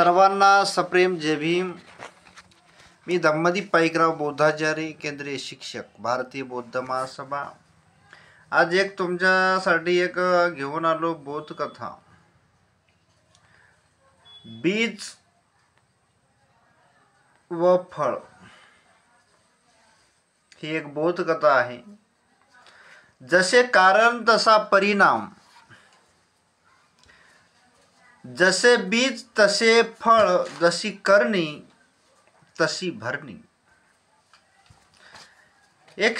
सर्वांना सप्रेम जय भीम. मी धम्मदीप पाईकराव बौद्धाचार्य, केंद्रीय शिक्षक, भारतीय बौद्ध महासभा. आज एक तुमच्यासाठी एक घेऊन आलो बौद्ध कथा. बीज व फळ ही एक बौद्ध कथा आहे. जसे कारण तसा परिणाम, जसे बीज तसे फळ, जशी करणी तशी भरणी. एक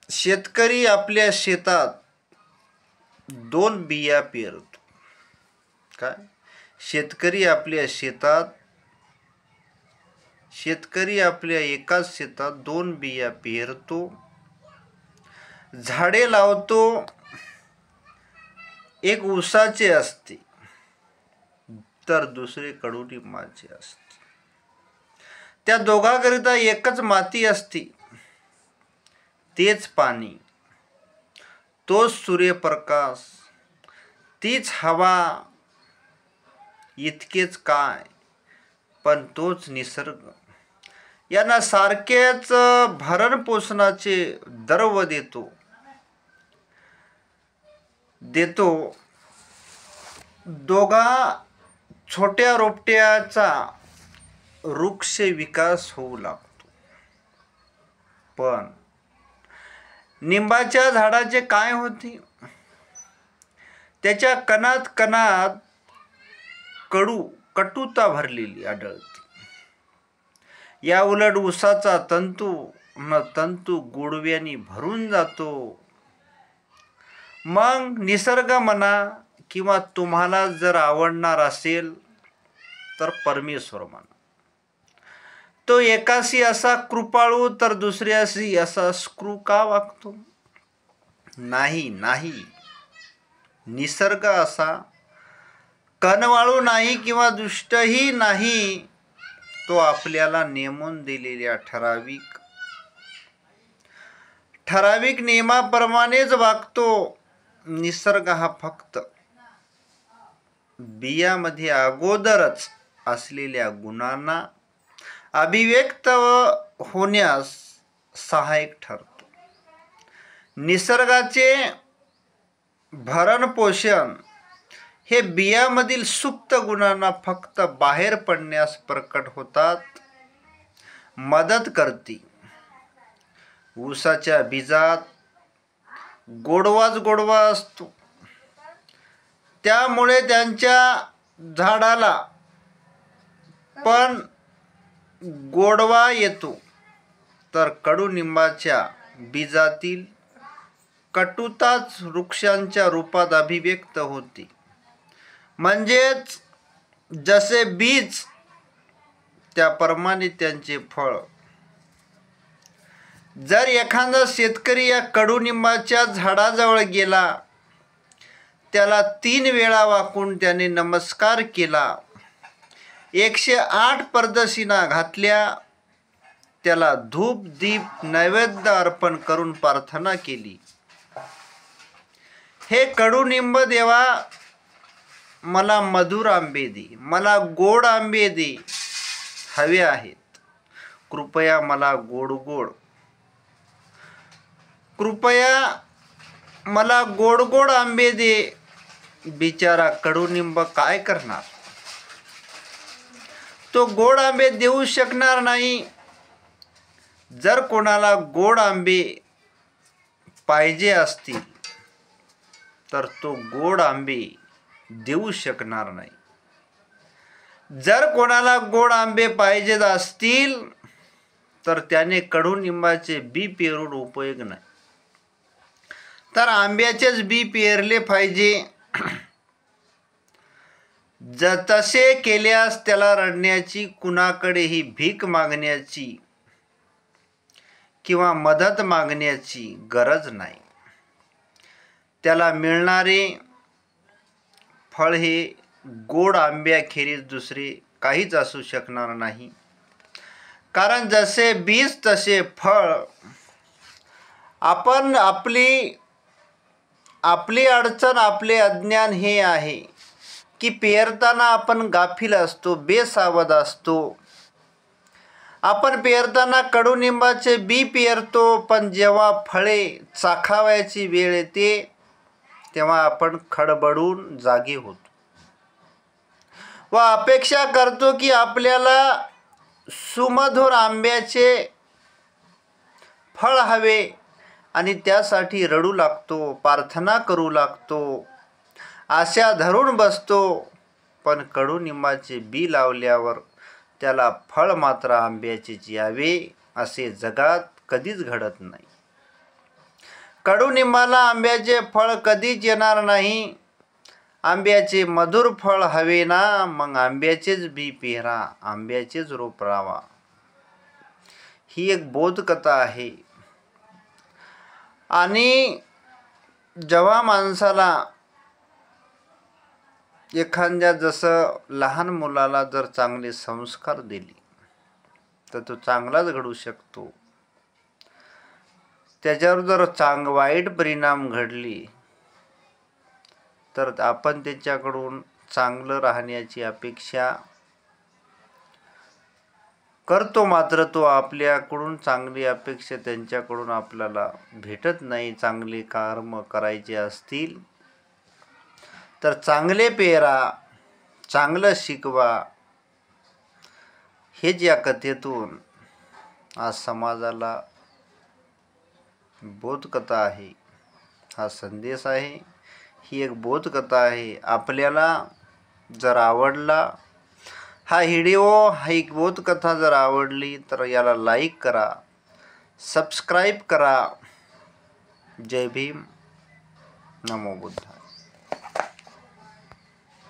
शेतकरी आपल्या शेतात दोन बिया पेरतो. काय? शेतकरी आपल्या एकाच शेतात दोन बिया पेरतो, झाडे लावतो. एक ऊसाचे असते तर दुसरे कडुलिंबाचे असते. त्या दोघांकरिता एकच माती असते, तेच पाणी, तोच सूर्यप्रकाश, तीच हवा. इतकेच काय, पण तोच निसर्ग यांना सारखेच भरण पोषणाचे द्रव्य देतो. दोघा छोट्या रोपट्याचा वृक्ष विकास होऊ लागतो. पण निंबाच्या झाडाचे काय होते? त्याच्या कणात कणात कटुता भरलेली आढळते. या उलट ऊसाचा तंतू गोडव्यानी भरून जातो. मग निसर्ग म्हणा किंवा तुम्हाला जर आवडणार असेल तर परमेश्वर म्हणा, तो एकाशी असा कृपाळू तर दुसऱ्याशी असा स्क्रू का वागतो? नाही, निसर्ग असा कनवाळू नाही किंवा दुष्टही नाही. तो आपल्याला नेमून दिलेल्या ठराविक नियमाप्रमाणेच वागतो. निसर्ग हा फक्त बियामध्ये अगोदरच असलेल्या गुणांना अभिव्यक्त होण्यास सहाय्यक ठरतो. निसर्गाचे भरण पोषण हे बियामधील सुप्त गुणांना फक्त बाहेर पडण्यास प्रकट होतात मदत करते. ऊसाच्या बीजात गोडवा असतो, त्यामुळे त्यांच्या झाडाला पण गोडवा येतो. तर कडुनिंबाच्या बीजातील कटुताच वृक्षांच्या रूपात अभिव्यक्त होते. म्हणजेच जसे बीज त्याप्रमाणे त्यांचे फळ. जर एखादा शेतकरी या कडुनिंबाच्या झाडाजवळ गेला, त्याला 3 वेळा वाकून त्याने नमस्कार केला, 108 प्रदक्षिणा घातल्या, त्याला धूप दीप नैवेद्य अर्पण करून प्रार्थना केली, हे कडुनिंब देवा, मला मधुर आंबे दे, मला गोड आंबे दे हवे आहेत. कृपया मला गोड आंबे दे. बिचारा कडुनिंब काय करणार? तो गोड आंबे देऊ शकणार नाही. जर कोणाला गोड आंबे पाहिजे असतील तर तो गोड आंबे देऊ शकणार नाही. जर कोणाला गोड आंबे पाहिजे असतील तर त्याने कडुनिंबाचे बी पेरून उपयोग नाही, तर आंब्याचेच बी पेरले पाहिजे. तसे केल्यास त्याला रडण्याची, कुणाकडेही भीक मागण्याची किंवा मदत मागण्याची गरज नाही. त्याला मिळणारे फळ हे गोड आंब्याखेरीज दुसरे काहीच असू शकणार नाही. कारण जसे बीज तसे फळ. आपण आपली अडचण, आपले अज्ञान हे आहे की पेरताना आपण गाफील असतो, बेसावध असतो. आपण पेरताना कडुनिंबाचे बी पेरतो, पण जेव्हा फळे चाखावयाची वेळ येते तेव्हा आपण खडबडून जागे होतो व अपेक्षा करतो की आपल्याला सुमधुर आंब्याचे फळ हवे आणि त्यासाठी रडू लागतो, प्रार्थना करू लागतो, आशा धरून बसतो. पण कडुनिंबाचे बी लावल्यावर त्याला फळ मात्र आंब्याचेच यावे असे जगात कधीच घडत नाही. कडुनिंबाला आंब्याचे फळ कधीच येणार नाही. आंब्याचे मधुर फळ हवे ना, मग आंब्याचेच बी पेरा, आंब्याचेच रोप लावा. ही एक बोधकथा आहे. आणि जेव्हा माणसाला एखाद्या जसं लहान मुलाला जर चांगले संस्कार दिले तर तो चांगलाच घडू शकतो. त्याच्यावर जर वाईट परिणाम घडले तर आपण त्याच्याकडून चांगलं राहण्याची अपेक्षा करतो, मात्र तो आपल्याकडून चांगली अपेक्षा त्यांच्याकडून आपल्याला भेटत नाही. चांगले कर्म करायचे असतील तर चांगले पेरा, चांगलं शिकवा. हेच या कथेतून आज समाजाला बोधकथा आहे, हा संदेश आहे. ही एक बोधकथा आहे. आपल्याला जर आवडला हा व्हिडिओ, ही एक बोधकथा जर आवडली तर याला लाईक करा, सबस्क्राईब करा. जय भीम, नमो बुद्ध.